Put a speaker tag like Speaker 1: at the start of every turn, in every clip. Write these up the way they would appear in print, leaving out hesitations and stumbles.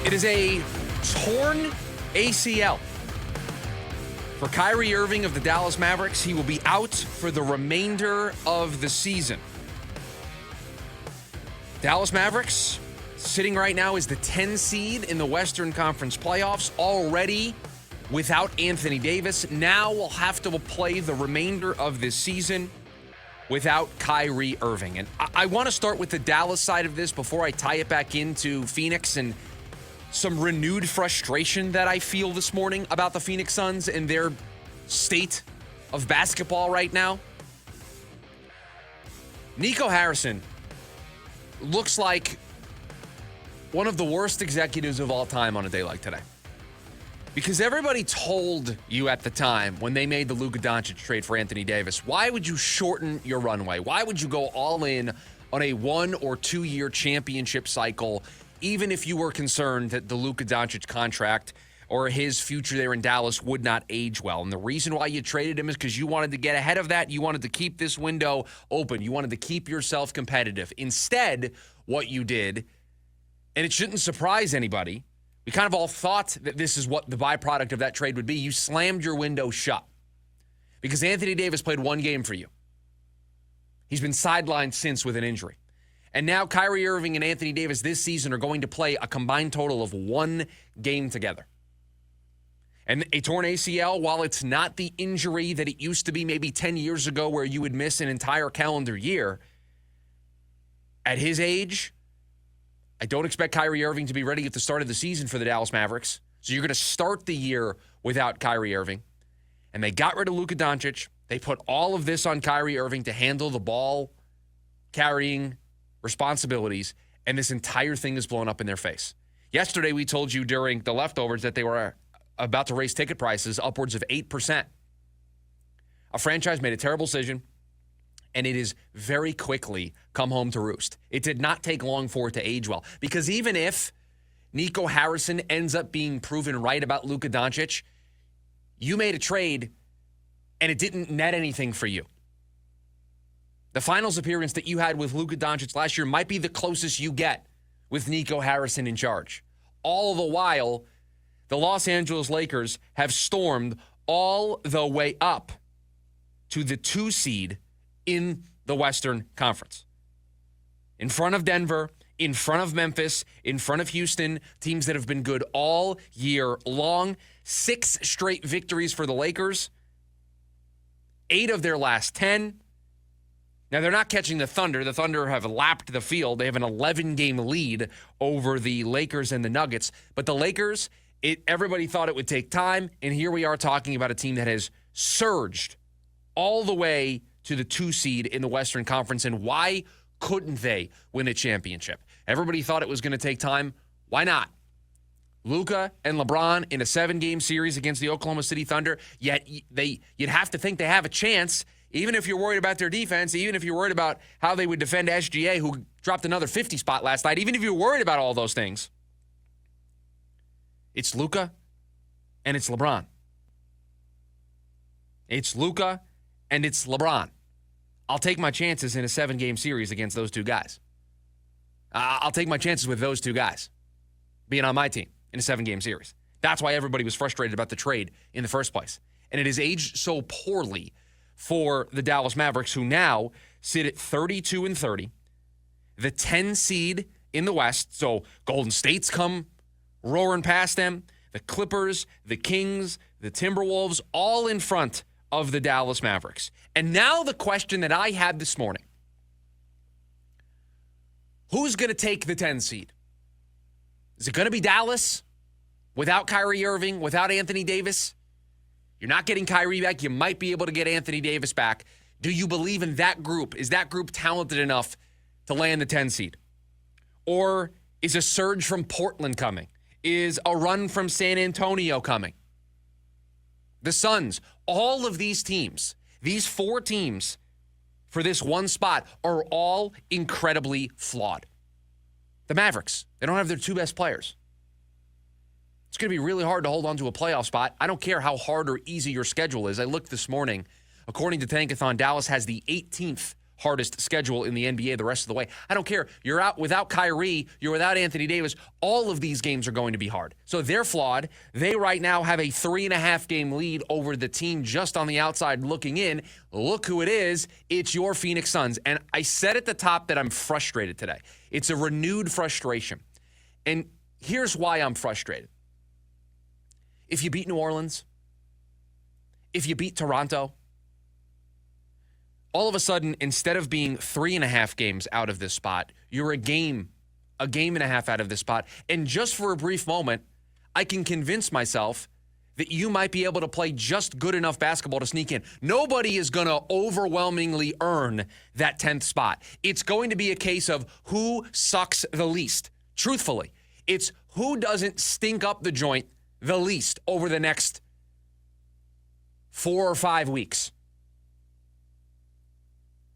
Speaker 1: It is a torn ACL for Kyrie Irving of the Dallas Mavericks. He will be out for the remainder of the season. Dallas Mavericks sitting right now is the 10 seed in the Western Conference playoffs, already without Anthony Davis. Now we'll have to play the remainder of this season without Kyrie Irving. And I want to start with the Dallas side of this before I tie it back into Phoenix and some renewed frustration that I feel this morning about the Phoenix Suns and their state of basketball right now. Nico Harrison looks like one of the worst executives of all time on a day like today. Because everybody told you at the time when they made the Luka Doncic trade for Anthony Davis, why would you shorten your runway? Why would you go all in on a 1 or 2 year championship cycle, even if you were concerned that the Luka Doncic contract or his future there in Dallas would not age well? And the reason why you traded him is because you wanted to get ahead of that. You wanted to keep this window open. You wanted to keep yourself competitive. Instead, what you did, and it shouldn't surprise anybody, we kind of all thought that this is what the byproduct of that trade would be. You slammed your window shut because Anthony Davis played 1 game for you. He's been sidelined since with an injury. And now Kyrie Irving and Anthony Davis this season are going to play a combined total of 1 game together. And a torn ACL, while it's not the injury that it used to be maybe 10 years ago where you would miss an entire calendar year, at his age, I don't expect Kyrie Irving to be ready at the start of the season for the Dallas Mavericks. So you're going to start the year without Kyrie Irving. And they got rid of Luka Doncic. They put all of this on Kyrie Irving to handle the ball carrying responsibilities. And this entire thing is blown up in their face. Yesterday, we told you during the leftovers that they were about to raise ticket prices upwards of 8%. A franchise made a terrible decision, and it is very quickly come home to roost. It did not take long for it to age well. Because even if Nico Harrison ends up being proven right about Luka Doncic, you made a trade, and it didn't net anything for you. The finals appearance that you had with Luka Doncic last year might be the closest you get with Nico Harrison in charge. All the while, the Los Angeles Lakers have stormed all the way up to the 2 seed in the Western Conference. In front of Denver, in front of Memphis, in front of Houston, teams that have been good all year long. 6 straight victories for the Lakers. 8 of their last 10. Now, they're not catching the Thunder. The Thunder have lapped the field. They have an 11-game lead over the Lakers and the Nuggets. But the Lakers, everybody thought it would take time, and here we are talking about a team that has surged all the way to the 2 seed in the Western Conference. And why couldn't they win a championship? Everybody thought it was going to take time. Why not? Luka and LeBron in a 7-game series against the Oklahoma City Thunder, yet you'd have to think they have a chance, even if you're worried about their defense, even if you're worried about how they would defend SGA, who dropped another 50 spot last night, even if you're worried about all those things. It's Luka and it's LeBron. It's Luka and it's LeBron. I'll take my chances in a 7-game series against those 2 guys. I'll take my chances with those 2 guys being on my team in a 7-game series. That's why everybody was frustrated about the trade in the first place. And it has aged so poorly for the Dallas Mavericks, who now sit at 32-30, the 10 seed in the West. So Golden State's come roaring past them. The Clippers, the Kings, the Timberwolves, all in front of the Dallas Mavericks. And now the question that I had this morning: who's going to take the 10 seed? Is it going to be Dallas without Kyrie Irving, without Anthony Davis? You're not getting Kyrie back. You might be able to get Anthony Davis back. Do you believe in that group? Is that group talented enough to land the 10 seed? Or is a surge from Portland coming? Is a run from San Antonio coming? The Suns, all of these teams, these 4 teams for this one spot are all incredibly flawed. The Mavericks, they don't have their 2 best players. It's going to be really hard to hold on to a playoff spot. I don't care how hard or easy your schedule is. I looked this morning. According to Tankathon, Dallas has the 18th hardest schedule in the NBA the rest of the way. I don't care. You're out without Kyrie. You're without Anthony Davis. All of these games are going to be hard. So they're flawed. They right now have a 3.5-game lead over the team just on the outside looking in. Look who it is. It's your Phoenix Suns. And I said at the top that I'm frustrated today. It's a renewed frustration. And here's why I'm frustrated. If you beat New Orleans, if you beat Toronto, all of a sudden, instead of being 3.5 games out of this spot, you're a game and a half out of this spot. And just for a brief moment, I can convince myself that you might be able to play just good enough basketball to sneak in. Nobody is going to overwhelmingly earn that 10th spot. It's going to be a case of who sucks the least. Truthfully, it's who doesn't stink up the joint the least over the next 4 or 5 weeks.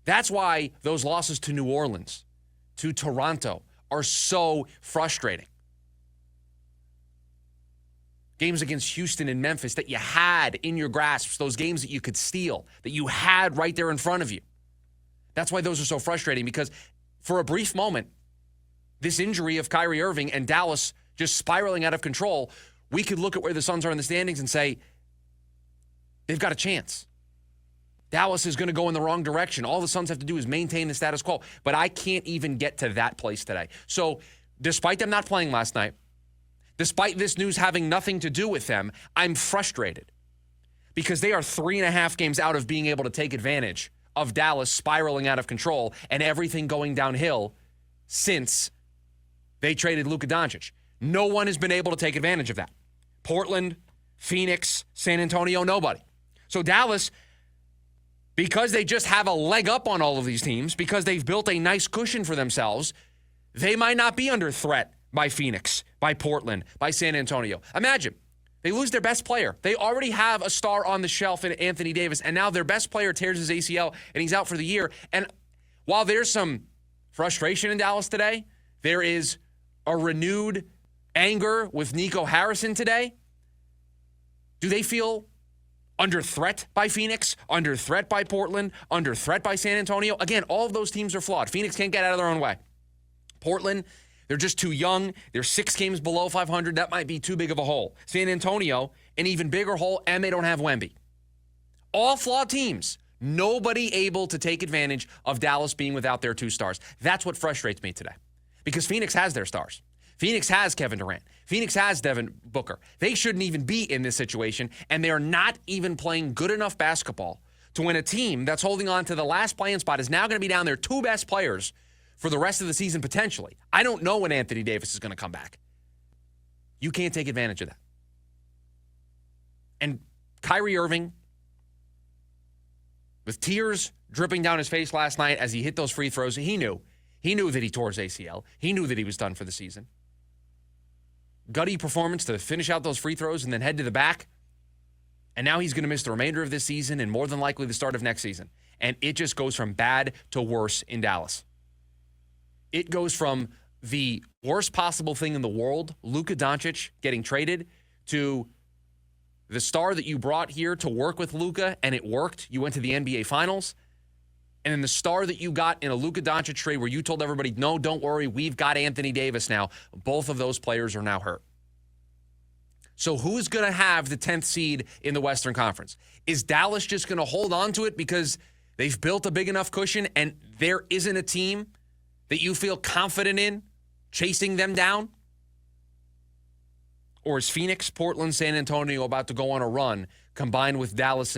Speaker 1: That's why those losses to New Orleans, to Toronto, are so frustrating. Games against Houston and Memphis that you had in your grasp, those games that you could steal, that you had right there in front of you. That's why those are so frustrating, because for a brief moment, this injury of Kyrie Irving and Dallas just spiraling out of control, we could look at where the Suns are in the standings and say, they've got a chance. Dallas is going to go in the wrong direction. All the Suns have to do is maintain the status quo. But I can't even get to that place today. So despite them not playing last night, despite this news having nothing to do with them, I'm frustrated because they are 3.5 games out of being able to take advantage of Dallas spiraling out of control and everything going downhill since they traded Luka Doncic. No one has been able to take advantage of that. Portland, Phoenix, San Antonio, nobody. So Dallas, because they just have a leg up on all of these teams, because they've built a nice cushion for themselves, they might not be under threat by Phoenix, by Portland, by San Antonio. Imagine, they lose their best player. They already have a star on the shelf in Anthony Davis, and now their best player tears his ACL, and he's out for the year. And while there's some frustration in Dallas today, there is a renewed anger with Nico Harrison today. Do they feel under threat by Phoenix, under threat by Portland, under threat by San Antonio? Again, all of those teams are flawed. Phoenix can't get out of their own way. Portland, they're just too young. They're 6 games below 500. That might be too big of a hole. San Antonio, an even bigger hole, and they don't have Wemby. All flawed teams. Nobody able to take advantage of Dallas being without their 2 stars. That's what frustrates me today. Because Phoenix has their stars. Phoenix has Kevin Durant. Phoenix has Devin Booker. They shouldn't even be in this situation, and they are not even playing good enough basketball to win. A team that's holding on to the last play-in spot is now going to be down their 2 best players for the rest of the season potentially. I don't know when Anthony Davis is going to come back. You can't take advantage of that. And Kyrie Irving, with tears dripping down his face last night as he hit those free throws, he knew that he tore his ACL. He knew that he was done for the season. Gutty performance to finish out those free throws and then head to the back. And now he's going to miss the remainder of this season and more than likely the start of next season. And it just goes from bad to worse in Dallas. It goes from the worst possible thing in the world, Luka Doncic getting traded, to the star that you brought here to work with Luka, and it worked. You went to the NBA Finals. And then the star that you got in a Luka Doncic trade where you told everybody, no, don't worry, we've got Anthony Davis now. Both of those players are now hurt. So who's going to have the 10th seed in the Western Conference? Is Dallas just going to hold on to it because they've built a big enough cushion and there isn't a team that you feel confident in chasing them down? Or is Phoenix, Portland, San Antonio about to go on a run combined with Dallas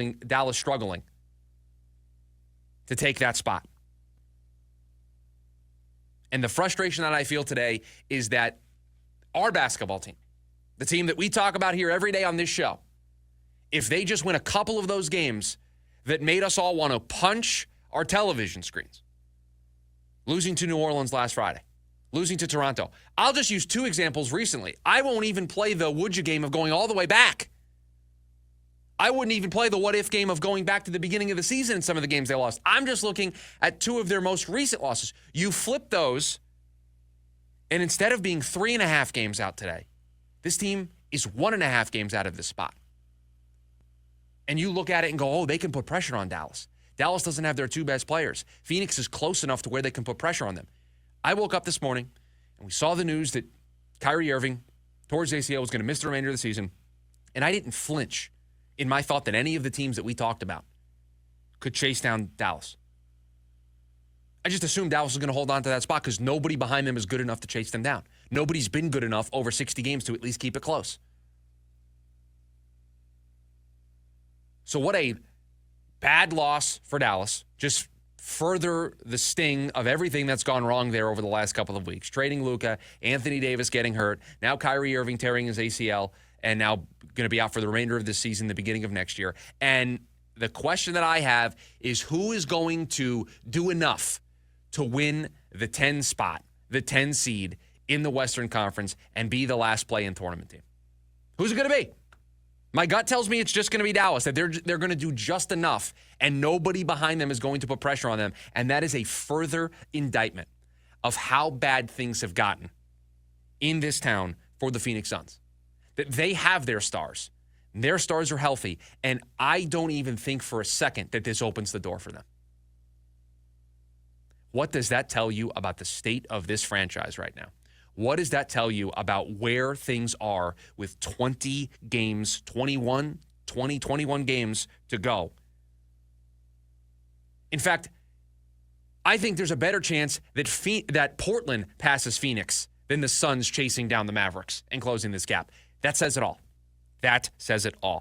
Speaker 1: struggling to take that spot? And the frustration that I feel today is that our basketball team, the team that we talk about here every day on this show, if they just win a couple of those games that made us all want to punch our television screens, losing to New Orleans last Friday, losing to Toronto. I'll just use 2 examples recently. I won't even play the would you game of going all the way back. I wouldn't even play the what-if game of going back to the beginning of the season in some of the games they lost. I'm just looking at 2 of their most recent losses. You flip those, and instead of being 3.5 games out today, this team is 1.5 games out of this spot. And you look at it and go, oh, they can put pressure on Dallas. Dallas doesn't have their two best players. Phoenix is close enough to where they can put pressure on them. I woke up this morning and we saw the news that Kyrie Irving, towards ACL, was going to miss the remainder of the season. And I didn't flinch in my thought that any of the teams that we talked about could chase down Dallas. I just assumed Dallas was going to hold on to that spot because nobody behind them is good enough to chase them down. Nobody's been good enough over 60 games to at least keep it close. So what a bad loss for Dallas. Just further the sting of everything that's gone wrong there over the last couple of weeks. Trading Luka, Anthony Davis getting hurt, now Kyrie Irving tearing his ACL, and now going to be out for the remainder of this season, the beginning of next year. And the question that I have is who is going to do enough to win the 10 spot, the 10 seed in the Western Conference and be the last play-in tournament team? Who's it going to be? My gut tells me it's just going to be Dallas, that they're going to do just enough and nobody behind them is going to put pressure on them. And that is a further indictment of how bad things have gotten in this town for the Phoenix Suns. That they have their stars. Their stars are healthy. And I don't even think for a second that this opens the door for them. What does that tell you about the state of this franchise right now? What does that tell you about where things are with 20 games, 21 games to go? In fact, I think there's a better chance that Portland passes Phoenix than the Suns chasing down the Mavericks and closing this gap. That says it all. That says it all.